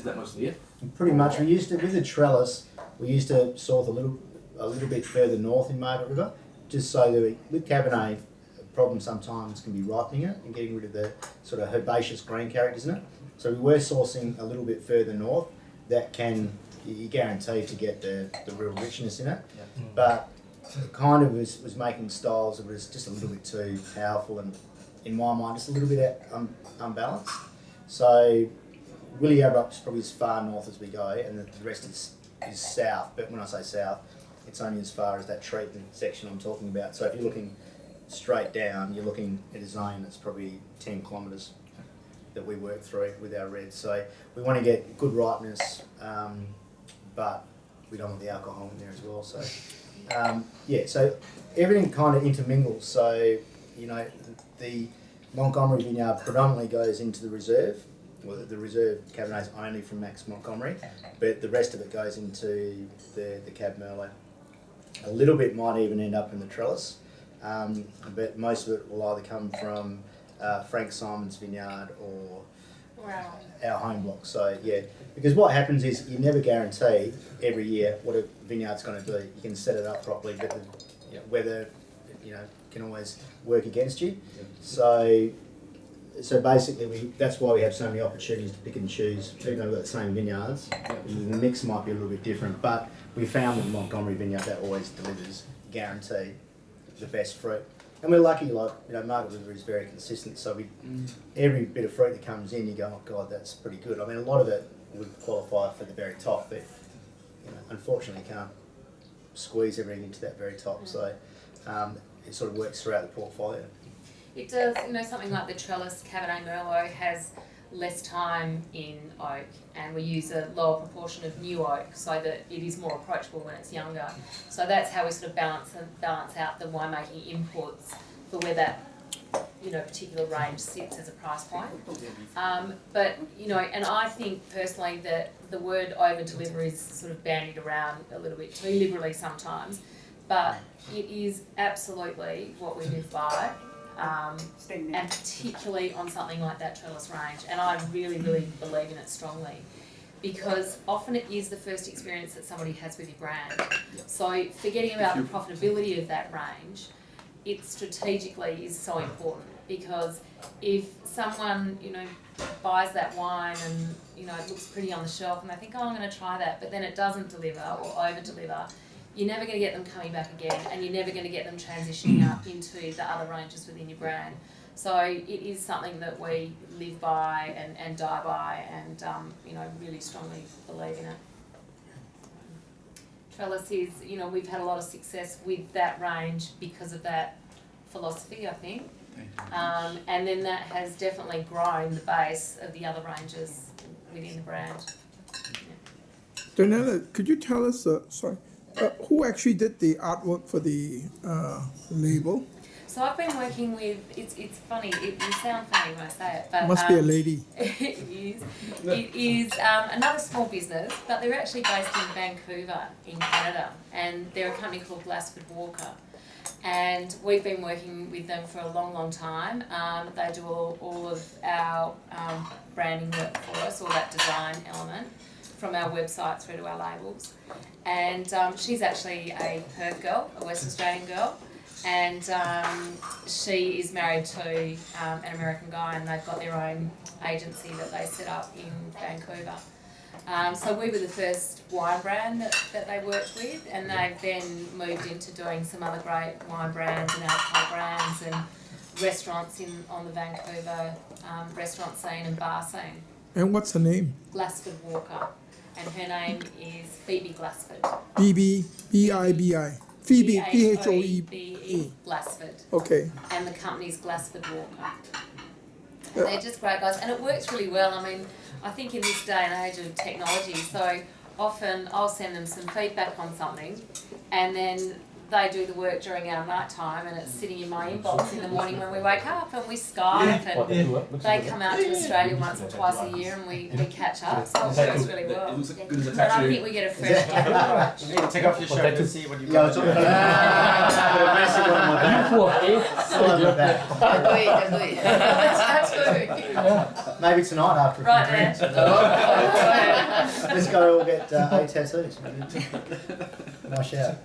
that mostly it? Pretty much. We used to, with the trellis, we used to source a little bit further north in Margaret River, just so that with Cabernet, a problem sometimes can be ripening it and getting rid of the sort of herbaceous green characters in it. So we were sourcing a little bit further north. That can, you guarantee to get the real richness in it. Yeah. But it kind of was making styles that was just a little bit too powerful and, in my mind, just a little bit unbalanced. So Willie Abrupt's probably as far north as we go, and the rest is south. But when I say south, it's only as far as that treatment section I'm talking about. So if you're looking straight down, you're looking at a zone that's probably 10 kilometres that we work through with our reds. So we want to get good ripeness, but we don't want the alcohol in there as well. So yeah, so everything kind of intermingles. So, you know, the Montgomery vineyard predominantly goes into the reserve. Well, the reserve Cabernet is only from Max Montgomery, but the rest of it goes into the Cab Merlot. A little bit might even end up in the trellis, but most of it will either come from Frank Simon's vineyard or our home block. So yeah, because what happens is you never guarantee every year what a vineyard's going to do. You can set it up properly, but the weather, can always work against you. So basically, that's why we have so many opportunities to pick and choose. Even though we've got the same vineyards, the mix might be a little bit different. But we found with Montgomery vineyard that always delivers, guaranteed, the best fruit. And we're lucky, Margaret River is very consistent. So every bit of fruit that comes in, you go, oh God, that's pretty good. I mean, a lot of it would qualify for the very top, but unfortunately, can't squeeze everything into that very top. So it sort of works throughout the portfolio. It does, something like the trellis Cabernet Merlot has less time in oak, and we use a lower proportion of new oak so that it is more approachable when it's younger. So that's how we sort of balance out the winemaking inputs for where that particular range sits as a price point. But and I think personally that the word over deliver is sort of bandied around a little bit too liberally sometimes, but it is absolutely what we live by. And particularly on something like that trellis range, and I really, really believe in it strongly, because often it is the first experience that somebody has with your brand. So forgetting about the profitability of that range, it strategically is so important, because if someone buys that wine and it looks pretty on the shelf and they think, oh, I'm going to try that, but then it doesn't deliver or over deliver, you're never going to get them coming back again, and you're never going to get them transitioning up into the other ranges within your brand. So it is something that we live by and die by, and really strongly believe in it. Trellis is, we've had a lot of success with that range because of that philosophy, I think. And then that has definitely grown the base of the other ranges within the brand. Donella, could you tell us, who actually did the artwork for the label? So I've been working with, it's funny, it will sound funny when I say it, but... Must be a lady. It is another small business, but they're actually based in Vancouver in Canada, and they're a company called Glassford Walker. And we've been working with them for a long, long time. They do all of our branding work for us, all that design element, from our website through to our labels. And she's actually a Perth girl, a West Australian girl, and she is married to an American guy, and they've got their own agency that they set up in Vancouver. So we were the first wine brand that they worked with, and they've then moved into doing some other great wine brands and alcohol brands and restaurants on the Vancouver restaurant scene and bar scene. And what's her name? Glassford Walker. And her name is Phoebe Glassford. B-I-B-I. Phoebe, P-H-O-E-B-E, Glassford. Okay. And the company's Glassford Walker. They're just great guys, and it works really well. I mean, I think in this day and age of technology, so often I'll send them some feedback on something, and then they do the work during our night time, and it's sitting in my inbox in the morning when we wake up, and we Skype, and they come out to Australia once or twice a year, and we catch up, so it works really well. And I think we get a fresh approach. You need to take off your shirt and see what you've Yeah, I got. was talking about a massive one on my back. I love that. That's good. too. Maybe tonight after a few Right drinks. there. Oh, Let's go all get 8 tattoos. Nice shout.